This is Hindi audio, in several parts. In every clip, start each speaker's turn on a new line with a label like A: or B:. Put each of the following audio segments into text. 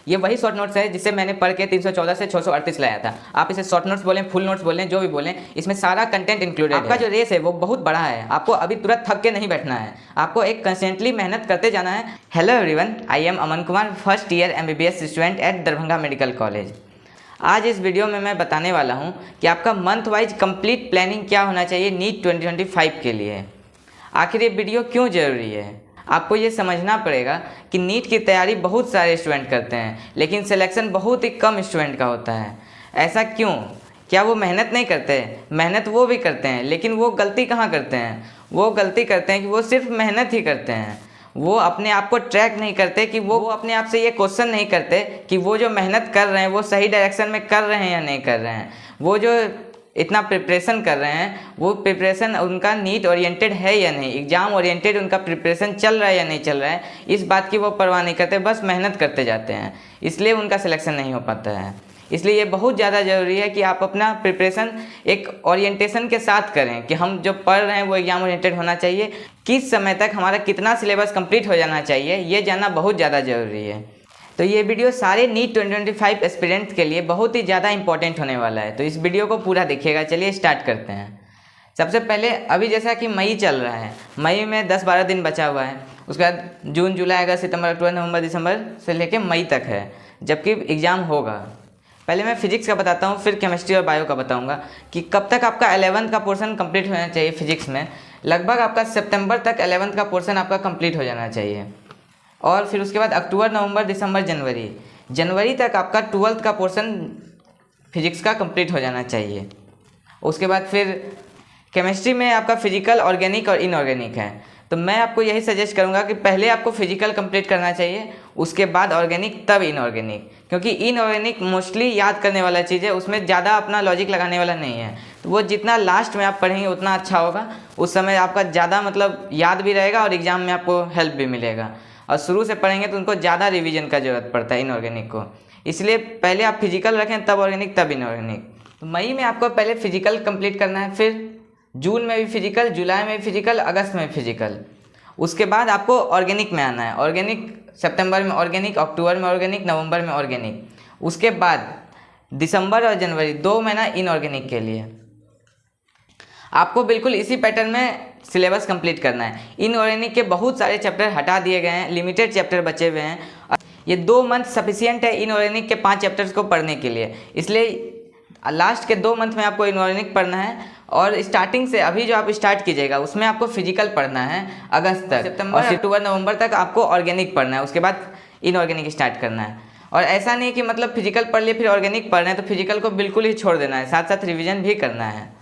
A: ये वही शॉर्ट नोट्स है जिसे मैंने पढ़ के 314 से 638 लाया था। आप इसे शॉर्ट नोट्स बोलें, फुल नोट्स बोलें, जो भी बोलें, इसमें सारा कंटेंट इंक्लूडेड है। आपका जो रेस है वो बहुत बड़ा है, आपको अभी तुरंत थक के नहीं बैठना है, आपको एक कंसिस्टेंटली मेहनत करते जाना है। Hello everyone, I am Aman Kumar, first year MBBS student at Darbhanga medical college. आज इस वीडियो में मैं बताने वाला हूँ कि आपका मंथ वाइज कंप्लीट प्लानिंग क्या होना चाहिए नीट 2025 के लिए। आखिर ये वीडियो क्यों ज़रूरी है? आपको ये समझना पड़ेगा कि नीट की तैयारी बहुत सारे स्टूडेंट करते हैं, लेकिन सिलेक्शन बहुत ही कम स्टूडेंट का होता है। ऐसा क्यों? क्या वो मेहनत नहीं करते? मेहनत वो भी करते हैं, लेकिन वो गलती कहाँ करते हैं? वो गलती करते हैं कि वो सिर्फ मेहनत ही करते हैं। वो अपने आप को ट्रैक नहीं करते कि वो अपने आप से ये क्वेश्चन नहीं करते कि वो जो मेहनत कर रहे हैं वो सही डायरेक्शन में कर रहे हैं या नहीं कर रहे हैं। वो जो इतना प्रिपरेशन कर रहे हैं, वो प्रिपरेशन उनका नीट ओरिएंटेड है या नहीं, एग्ज़ाम ओरिएंटेड उनका प्रिपरेशन चल रहा है या नहीं चल रहा है, इस बात की वो परवाह नहीं करते, बस मेहनत करते जाते हैं। इसलिए उनका सिलेक्शन नहीं हो पाता है। इसलिए ये बहुत ज़्यादा ज़रूरी है कि आप अपना प्रिपरेशन एक ओरिएंटेशन के साथ करें कि हम जो पढ़ रहे हैं वो एग्ज़ाम ओरिएंटेड होना चाहिए। किस समय तक हमारा कितना सिलेबस कंप्लीट हो जाना चाहिए, ये जानना बहुत ज़्यादा ज़रूरी है। तो ये वीडियो सारे नीट 2025 एस्पिरेंट्स के लिए बहुत ही ज़्यादा इंपॉर्टेंट होने वाला है, तो इस वीडियो को पूरा देखिएगा। चलिए स्टार्ट करते हैं। सबसे पहले अभी जैसा कि मई चल रहा है, मई में 10-12 दिन बचा हुआ है, उसके बाद जून, जुलाई, अगस्त, सितंबर, अक्टूबर, नवंबर, दिसंबर से लेकर मई तक है जबकि एग्ज़ाम होगा। पहले मैं फिजिक्स का बताता हूँ, फिर केमिस्ट्री और बायो का बताऊँगा कि कब तक आपका 11th का पोर्शन कंप्लीट होना चाहिए। फिजिक्स में लगभग आपका सितंबर तक 11th का पोर्शन आपका कंप्लीट हो जाना चाहिए, और फिर उसके बाद अक्टूबर, नवंबर, दिसंबर, जनवरी तक आपका 12th का पोर्शन फिजिक्स का कंप्लीट हो जाना चाहिए। उसके बाद फिर केमिस्ट्री में आपका फिजिकल, ऑर्गेनिक और इनऑर्गेनिक है। तो मैं आपको यही सजेस्ट करूंगा कि पहले आपको फिजिकल कंप्लीट करना चाहिए, उसके बाद ऑर्गेनिक, तब इनऑर्गेनिक, क्योंकि इनऑर्गेनिक मोस्टली याद करने वाला चीज़ है, उसमें ज़्यादा अपना लॉजिक लगाने वाला नहीं है। तो वो जितना लास्ट में आप पढ़ेंगे उतना अच्छा होगा, उस समय आपका ज़्यादा मतलब याद भी रहेगा और एग्ज़ाम में आपको हेल्प भी मिलेगा। और शुरू से पढ़ेंगे तो उनको ज़्यादा रिवीजन का ज़रूरत पड़ता है इनऑर्गेनिक को, इसलिए पहले आप फिजिकल रखें, तब ऑर्गेनिक, तब इनऑर्गेनिक। तो मई में आपको पहले फिजिकल कंप्लीट करना है, फिर जून में भी फिजिकल, जुलाई में भी फिजिकल, अगस्त में फिजिकल। उसके बाद आपको ऑर्गेनिक में आना है। ऑर्गेनिक सितंबर में ऑर्गेनिक, अक्टूबर में ऑर्गेनिक, नवंबर में ऑर्गेनिक। उसके बाद दिसंबर और जनवरी 2 महीना इनऑर्गेनिक के लिए आपको बिल्कुल इसी पैटर्न में सिलेबस कंप्लीट करना है। इनऑर्गेनिक के बहुत सारे चैप्टर हटा दिए गए हैं, लिमिटेड चैप्टर बचे हुए हैं। ये 2 मंथ सफिशिएंट है इनऑर्गेनिक के 5 चैप्टर्स को पढ़ने के लिए, इसलिए लास्ट के 2 मंथ में आपको इनऑर्गेनिक पढ़ना है। और स्टार्टिंग से अभी जो आप स्टार्ट कीजिएगा उसमें आपको फिजिकल पढ़ना है अगस्त तक, सितंबर, अक्टूबर, नवंबर तक आपको ऑर्गेनिक पढ़ना है, उसके बाद इनऑर्गेनिक स्टार्ट करना है। और ऐसा नहीं कि मतलब फिजिकल पढ़ लिए फिर ऑर्गेनिक पढ़ रहे हैं, तो फिजिकल को बिल्कुल ही छोड़ देना है, साथ साथ रिविजन भी करना है।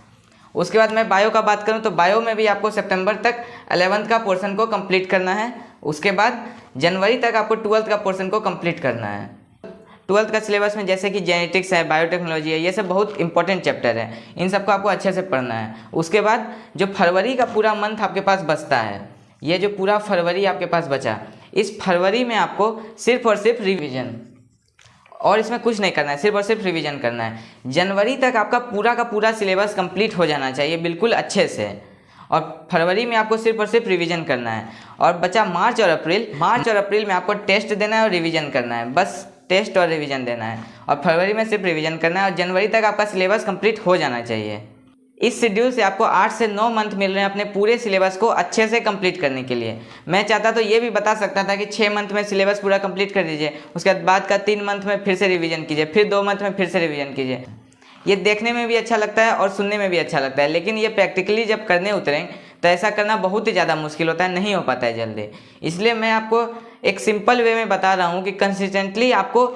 A: उसके बाद मैं बायो का बात करूं तो बायो में भी आपको सितंबर तक 11th का पोर्शन को कंप्लीट करना है, उसके बाद जनवरी तक आपको 12th का पोर्शन को कंप्लीट करना है। 12th का सिलेबस में जैसे कि जेनेटिक्स है, बायोटेक्नोलॉजी है, ये सब बहुत इंपॉर्टेंट चैप्टर है, इन सबको आपको अच्छे से पढ़ना है। उसके बाद जो फरवरी का पूरा मंथ आपके पास बचता है, ये जो पूरा फरवरी आपके पास बचा, इस फरवरी में आपको सिर्फ और सिर्फ रिविजन, और इसमें कुछ नहीं करना है, सिर्फ और सिर्फ रिवीजन करना है। जनवरी तक आपका पूरा का पूरा सिलेबस कंप्लीट हो जाना चाहिए बिल्कुल अच्छे से, और फरवरी में आपको सिर्फ और सिर्फ रिवीजन करना है। और बचा मार्च और अप्रैल में आपको टेस्ट देना है और रिवीजन करना है, बस टेस्ट और रिवीजन देना है। और फरवरी में सिर्फ रिवीजन करना है, और जनवरी तक आपका सिलेबस कंप्लीट हो जाना चाहिए। इस शेड्यूल से आपको 8 से 9 मंथ मिल रहे हैं अपने पूरे सिलेबस को अच्छे से कंप्लीट करने के लिए। मैं चाहता तो ये भी बता सकता था कि 6 मंथ में सिलेबस पूरा कंप्लीट कर दीजिए, उसके बाद का 3 मंथ में फिर से रिवीजन कीजिए, फिर 2 मंथ में फिर से रिवीजन कीजिए। ये देखने में भी अच्छा लगता है और सुनने में भी अच्छा लगता है, लेकिन ये प्रैक्टिकली जब करने उतरें तो ऐसा करना बहुत ही ज़्यादा मुश्किल होता है, नहीं हो पाता है जल्दी। इसलिए मैं आपको एक सिंपल वे में बता रहा हूँ कि कंसिस्टेंटली आपको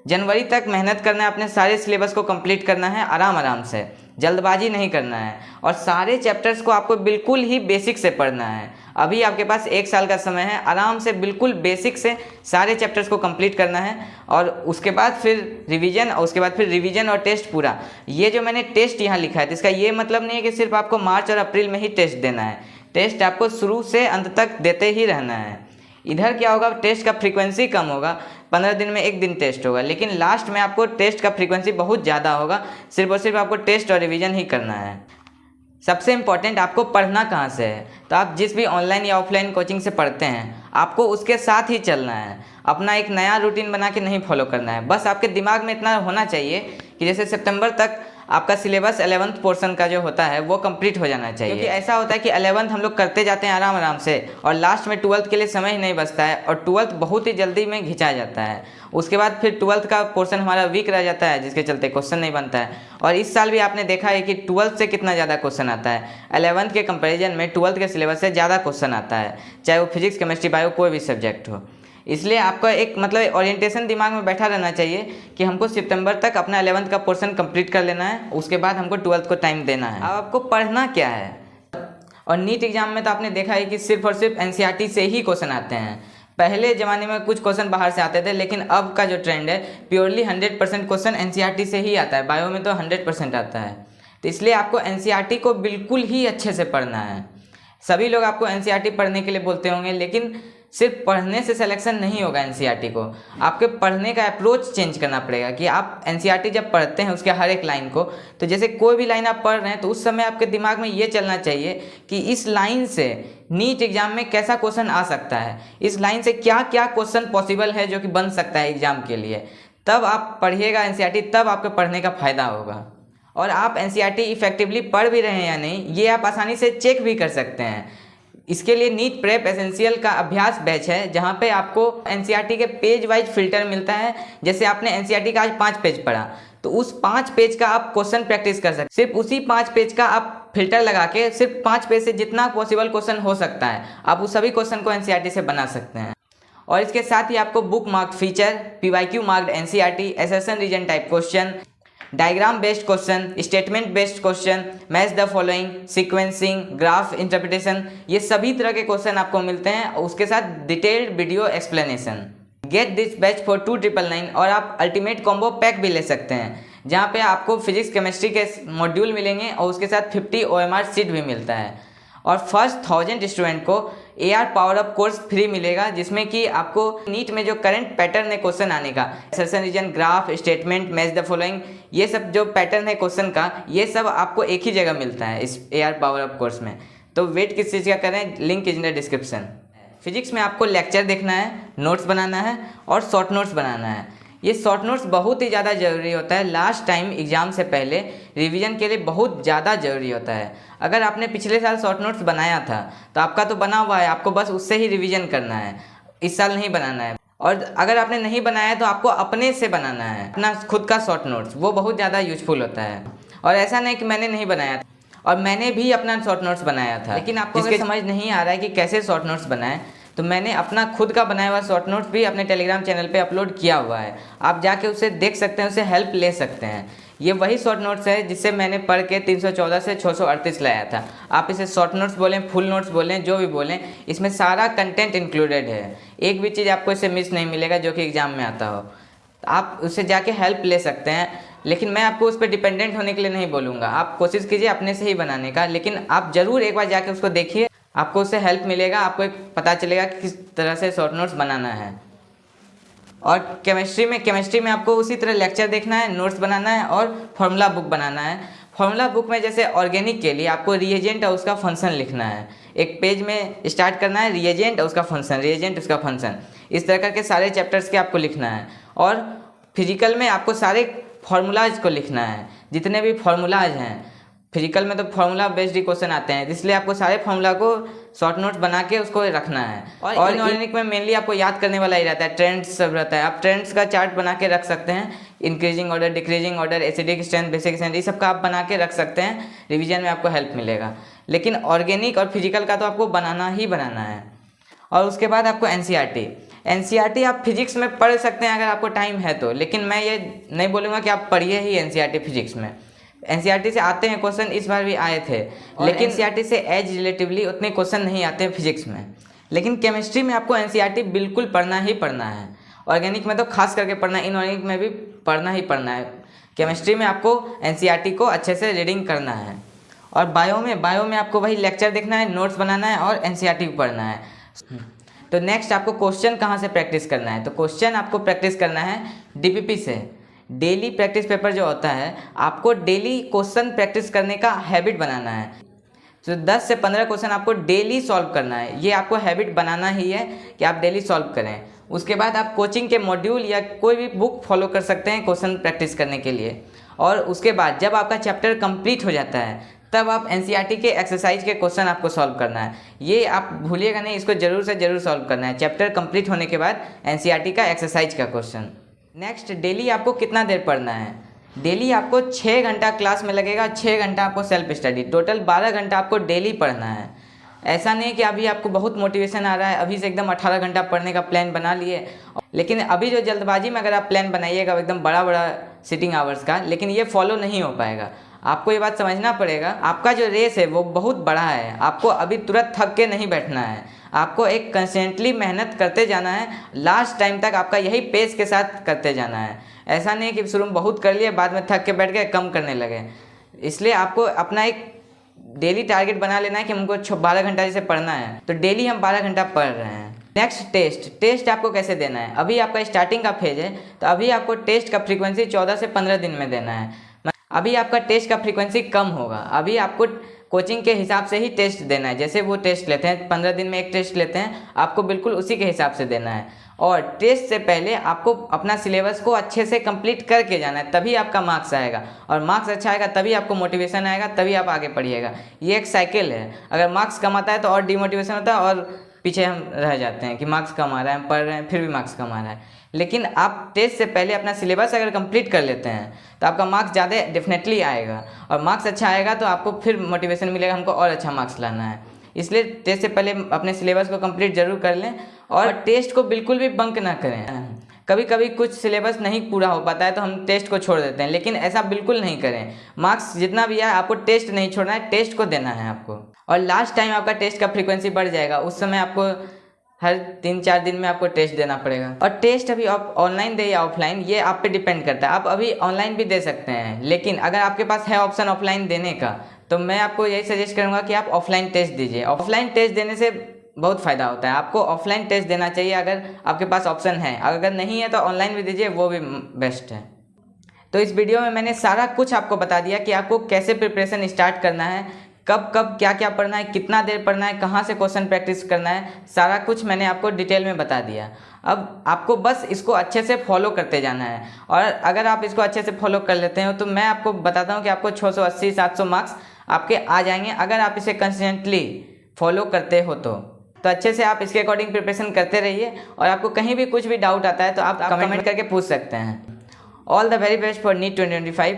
A: जनवरी तक मेहनत करना है, अपने सारे सिलेबस को कंप्लीट करना है आराम से, जल्दबाजी नहीं करना है। और सारे चैप्टर्स को आपको बिल्कुल ही बेसिक से पढ़ना है। अभी आपके पास 1 साल का समय है, आराम से बिल्कुल बेसिक से सारे चैप्टर्स को कंप्लीट करना है, और उसके बाद फिर रिवीजन, और उसके बाद फिर रिवीजन और टेस्ट पूरा। ये जो मैंने टेस्ट यहाँ लिखा है तो इसका ये मतलब नहीं है कि सिर्फ आपको मार्च और अप्रैल में ही टेस्ट देना है, टेस्ट आपको शुरू से अंत तक देते ही रहना है। इधर क्या होगा, टेस्ट का फ्रीक्वेंसी कम होगा, 15 दिन में 1 दिन टेस्ट होगा, लेकिन लास्ट में आपको टेस्ट का फ्रीक्वेंसी बहुत ज़्यादा होगा, सिर्फ और सिर्फ आपको टेस्ट और रिवीजन ही करना है। सबसे इम्पोर्टेंट आपको पढ़ना कहाँ से है, तो आप जिस भी ऑनलाइन या ऑफलाइन कोचिंग से पढ़ते हैं आपको उसके साथ ही चलना है। अपना एक नया रूटीन बना के नहीं फॉलो करना है। बस आपके दिमाग में इतना होना चाहिए कि जैसे सितंबर तक आपका सिलेबस 11th पोर्शन का जो होता है वो कंप्लीट हो जाना चाहिए। क्योंकि ऐसा होता है कि 11th हम लोग करते जाते हैं आराम आराम से और लास्ट में 12th के लिए समय ही नहीं बचता है और 12th बहुत ही जल्दी में घिंचा जाता है। उसके बाद फिर 12th का पोर्शन हमारा वीक रह जाता है जिसके चलते क्वेश्चन नहीं बनता है। और इस साल भी आपने देखा है कि 12th से कितना ज़्यादा क्वेश्चन आता है। 11th के कंपेरिजन में 12th के सिलेबस से ज़्यादा क्वेश्चन आता है, चाहे वो फिजिक्स, केमिस्ट्री, बायो कोई भी सब्जेक्ट हो। इसलिए आपका एक मतलब ओरिएंटेशन दिमाग में बैठा रहना चाहिए कि हमको सितंबर तक अपना 11th का पोर्शन कंप्लीट कर लेना है, उसके बाद हमको 12th को टाइम देना है। अब आपको पढ़ना क्या है। और नीट एग्जाम में तो आपने देखा है कि सिर्फ और सिर्फ एनसीईआरटी से ही क्वेश्चन आते हैं। पहले ज़माने में कुछ क्वेश्चन बाहर से आते थे, लेकिन अब का जो ट्रेंड है प्योरली 100% क्वेश्चन एनसीईआरटी से ही आता है। बायो में तो 100% आता है। तो इसलिए आपको एनसीईआरटी को बिल्कुल ही अच्छे से पढ़ना है। सभी लोग आपको एनसीईआरटी पढ़ने के लिए बोलते होंगे, लेकिन सिर्फ पढ़ने से सिलेक्शन नहीं होगा एनसीईआरटी को। आपके पढ़ने का अप्रोच चेंज करना पड़ेगा कि आप एनसीईआरटी जब पढ़ते हैं उसके हर एक लाइन को, तो जैसे कोई भी लाइन आप पढ़ रहे हैं तो उस समय आपके दिमाग में ये चलना चाहिए कि इस लाइन से नीट एग्जाम में कैसा क्वेश्चन आ सकता है, इस लाइन से क्या क्या क्वेश्चन पॉसिबल है जो कि बन सकता है एग्जाम के लिए। तब आप पढ़िएगा एनसीईआरटी, तब आपके पढ़ने का फ़ायदा होगा। और आप एनसीईआरटी इफेक्टिवली पढ़ भी रहे हैं या नहीं ये आप आसानी से चेक भी कर सकते हैं। इसके लिए नीट प्रेप एसेंशियल का अभ्यास बैच है, जहाँ पे आपको एनसीईआरटी के पेज वाइज फिल्टर मिलता है। जैसे आपने एनसीईआरटी का आज 5 पेज पढ़ा, तो उस 5 पेज का आप क्वेश्चन प्रैक्टिस कर सकते हैं। सिर्फ उसी 5 पेज का आप फिल्टर लगा के सिर्फ 5 पेज से जितना पॉसिबल क्वेश्चन हो सकता है आप उस सभी क्वेश्चन को एनसीईआरटी से बना सकते हैं। और इसके साथ ही आपको book marked feature, PYQ marked NCERT, assertion reason type question, diagram based question, statement based question, match the following, sequencing, graph interpretation, ये सभी तरह के क्वेश्चन आपको मिलते हैं। उसके साथ detailed video explanation. Get this batch for 2999। और आप अल्टीमेट कॉम्बो पैक भी ले सकते हैं, जहाँ पे आपको फिजिक्स केमिस्ट्री के मॉड्यूल मिलेंगे और उसके साथ 50 OMR सीट भी मिलता है। और फर्स्ट 1000 स्टूडेंट को AR power up course free मिलेगा, जिसमें कि आपको नीट में जो करंट पैटर्न है क्वेश्चन आने का, assertion reason, graph, statement, match the following, ये सब जो पैटर्न है क्वेश्चन का, ये सब आपको एक ही जगह मिलता है इस AR पावर अप कोर्स में। तो वेट किस चीज़ का करें, link is in the description. Physics में आपको लेक्चर देखना है, नोट्स बनाना है और शॉर्ट नोट्स बनाना है। ये शॉर्ट नोट्स बहुत ही ज़्यादा ज़रूरी होता है। लास्ट टाइम एग्ज़ाम से पहले रिवीजन के लिए बहुत ज़्यादा ज़रूरी होता है। अगर आपने पिछले साल शॉर्ट नोट्स बनाया था तो आपका तो बना हुआ है, आपको बस उससे ही रिवीजन करना है, इस साल नहीं बनाना है। और अगर आपने नहीं बनाया तो आपको अपने से बनाना है, अपना खुद का शॉर्ट नोट्स, वो बहुत ज़्यादा यूजफुल होता है। और ऐसा नहीं कि मैंने नहीं बनाया था, और मैंने भी अपना शॉर्ट नोट्स बनाया था, लेकिन आपको इसके समझ नहीं आ रहा है कि कैसे शॉर्ट नोट्स बनाएं, तो मैंने अपना खुद का बनाया हुआ शॉर्ट नोट्स भी अपने टेलीग्राम चैनल पे अपलोड किया हुआ है। आप जाके उसे देख सकते हैं, उसे हेल्प ले सकते हैं। ये वही शॉर्ट नोट्स है जिससे मैंने पढ़ के 314 से 638 लाया था। आप इसे शॉर्ट नोट्स बोलें, फुल नोट्स बोलें, जो भी बोलें, इसमें सारा कंटेंट इंक्लूडेड है। एक भी चीज़ आपको इससे मिस नहीं मिलेगा जो कि एग्जाम में आता हो। आप उससे जाके हेल्प ले सकते हैं, लेकिन मैं आपको उस पर डिपेंडेंट होने के लिए नहीं बोलूँगा। आप कोशिश कीजिए अपने से ही बनाने का, लेकिन आप ज़रूर एक बार जाके उसको देखिए, आपको उससे हेल्प मिलेगा, आपको एक पता चलेगा कि किस तरह से शॉर्ट नोट्स बनाना है। और केमिस्ट्री में आपको उसी तरह लेक्चर देखना है, नोट्स बनाना है और फॉर्मूला बुक बनाना है। फॉर्मूला बुक में जैसे ऑर्गेनिक के लिए आपको रिएजेंट और उसका फंक्शन लिखना है। एक पेज में स्टार्ट करना है, रिएजेंट और उसका फंक्शन, रिएजेंट उसका फंक्शन, इस तरह करके सारे चैप्टर्स के आपको लिखना है। और फिजिकल में आपको सारे फार्मूलाज को लिखना है, जितने भी फार्मूलाज हैं। फिजिकल में तो फार्मूला बेस्ड ही क्वेश्चन आते हैं, इसलिए आपको सारे फार्मूला को शॉर्ट नोट्स बना के उसको रखना है। और इनऑर्गेनिक में मेनली आपको याद करने वाला ही रहता है, ट्रेंड्स सब रहता है। आप ट्रेंड्स का चार्ट बना के रख सकते हैं, increasing order, decreasing order, acidic strength, basic strength, ये सब का आप बना के रख सकते हैं। रिवीजन में आपको हेल्प मिलेगा। लेकिन ऑर्गेनिक और फिजिकल का तो आपको बनाना ही बनाना है। और उसके बाद आपको एनसीईआरटी आप फिजिक्स में पढ़ सकते हैं अगर आपको टाइम है तो, लेकिन मैं ये नहीं बोलूँगा कि आप पढ़िए ही एनसीईआरटी फिजिक्स में। एनसीईआरटी से आते हैं क्वेश्चन, इस बार भी आए थे, लेकिन एनसीईआरटी से एज रिलेटिवली उतने क्वेश्चन नहीं आते हैं फिजिक्स में। लेकिन केमिस्ट्री में आपको एनसीईआरटी बिल्कुल पढ़ना ही पढ़ना है। ऑर्गेनिक में तो खास करके पढ़ना है, इनऑर्गेनिक में भी पढ़ना ही पढ़ना है। केमिस्ट्री में आपको एनसीईआरटी को अच्छे से रीडिंग करना है। और बायो में आपको वही लेक्चर देखना है, नोट्स बनाना है और एनसीईआरटी पढ़ना है। तो नेक्स्ट आपको क्वेश्चन कहाँ से प्रैक्टिस करना है, तो क्वेश्चन आपको प्रैक्टिस करना है डीपीपी से। डेली प्रैक्टिस पेपर जो होता है, आपको डेली क्वेश्चन प्रैक्टिस करने का हैबिट बनाना है। तो 10 से 15 क्वेश्चन आपको डेली सॉल्व करना है। ये आपको हैबिट बनाना ही है कि आप डेली सॉल्व करें। उसके बाद आप कोचिंग के मॉड्यूल या कोई भी बुक फॉलो कर सकते हैं क्वेश्चन प्रैक्टिस करने के लिए। और उसके बाद जब आपका चैप्टर कंप्लीट हो जाता है तब आप एनसीईआरटी के एक्सरसाइज के क्वेश्चन आपको सॉल्व करना है। ये आप भूलिएगा नहीं, इसको जरूर से जरूर सॉल्व करना है चैप्टर कंप्लीट होने के बाद एनसीईआरटी का एक्सरसाइज का क्वेश्चन। नेक्स्ट, डेली आपको कितना देर पढ़ना है? डेली आपको 6 घंटा क्लास में लगेगा, 6 घंटा आपको सेल्फ स्टडी, टोटल 12 घंटा आपको डेली पढ़ना है। ऐसा नहीं कि अभी आपको बहुत मोटिवेशन आ रहा है, अभी से एकदम 18 घंटा पढ़ने का प्लान बना लिए, लेकिन अभी जो जल्दबाजी में अगर आप प्लान बनाइएगा एकदम बड़ा बड़ा सिटिंग आवर्स का, लेकिन ये फॉलो नहीं हो पाएगा। आपको ये बात समझना पड़ेगा, आपका जो रेस है वो बहुत बड़ा है। आपको अभी तुरंत थक के नहीं बैठना है, आपको एक कंसिस्टेंटली मेहनत करते जाना है, लास्ट टाइम तक आपका यही पेस के साथ करते जाना है। ऐसा नहीं कि शुरू में बहुत कर लिए बाद में थक के बैठ गए, कम करने लगे। इसलिए आपको अपना एक डेली टारगेट बना लेना है कि हमको 12 घंटा जैसे पढ़ना है, तो डेली हम 12 घंटा पढ़ रहे हैं। नेक्स्ट, टेस्ट आपको कैसे देना है? अभी आपका स्टार्टिंग का फेज है, तो अभी आपको टेस्ट का फ्रीक्वेंसी 14 से 15 दिन में देना है। अभी आपका टेस्ट का फ्रीक्वेंसी कम होगा, अभी आपको कोचिंग के हिसाब से ही टेस्ट देना है। जैसे वो टेस्ट लेते हैं 15 दिन में एक टेस्ट लेते हैं, आपको बिल्कुल उसी के हिसाब से देना है। और टेस्ट से पहले आपको अपना सिलेबस को अच्छे से कंप्लीट करके जाना है, तभी आपका मार्क्स आएगा। और मार्क्स अच्छा आएगा तभी आपको मोटिवेशन आएगा, तभी आप आगे पढ़िएगा। ये एक साइकिल है, अगर मार्क्स कम आता है तो और डिमोटिवेशन होता है और पीछे हम रह जाते हैं कि मार्क्स कम आ रहा है, हम पढ़ रहे हैं फिर भी मार्क्स कम आ रहा है। लेकिन आप टेस्ट से पहले अपना सिलेबस अगर कंप्लीट कर लेते हैं तो आपका मार्क्स ज़्यादा डेफिनेटली आएगा, और मार्क्स अच्छा आएगा तो आपको फिर मोटिवेशन मिलेगा हमको और अच्छा मार्क्स लाना है। इसलिए टेस्ट से पहले अपने सिलेबस को कंप्लीट जरूर कर लें, और टेस्ट को बिल्कुल भी बंक ना करें। कभी कभी कुछ सिलेबस नहीं पूरा हो पाता है तो हम टेस्ट को छोड़ देते हैं, लेकिन ऐसा बिल्कुल नहीं करें। मार्क्स जितना भी है आपको टेस्ट नहीं छोड़ना है, टेस्ट को देना है आपको। और लास्ट टाइम आपका टेस्ट का फ्रीक्वेंसी बढ़ जाएगा, उस समय आपको हर 3-4 दिन में आपको टेस्ट देना पड़ेगा। और टेस्ट अभी आप ऑनलाइन दे या ऑफलाइन, ये आप पे डिपेंड करता है। आप अभी ऑनलाइन भी दे सकते हैं, लेकिन अगर आपके पास है ऑप्शन ऑफलाइन देने का, तो मैं आपको यही सजेस्ट करूँगा कि आप ऑफलाइन टेस्ट दीजिए। ऑफलाइन टेस्ट देने से बहुत फ़ायदा होता है, आपको ऑफलाइन टेस्ट देना चाहिए अगर आपके पास ऑप्शन है। अगर नहीं है तो ऑनलाइन भी दीजिए, वो भी बेस्ट है। तो इस वीडियो में मैंने सारा कुछ आपको बता दिया कि आपको कैसे प्रिपरेशन स्टार्ट करना है, कब कब क्या क्या पढ़ना है, कितना देर पढ़ना है, कहाँ से क्वेश्चन प्रैक्टिस करना है, सारा कुछ मैंने आपको डिटेल में बता दिया। अब आपको बस इसको अच्छे से फॉलो करते जाना है, और अगर आप इसको अच्छे से फॉलो कर लेते हो तो मैं आपको बताता हूँ कि आपको 680-700 मार्क्स आपके आ जाएंगे, अगर आप इसे कंसिस्टेंटली फॉलो करते हो तो अच्छे से आप इसके अकॉर्डिंग प्रिपरेशन करते रहिए। और आपको कहीं भी कुछ भी डाउट आता है तो आप कमेंट करके पूछ सकते हैं। All the very best for NEET 2025।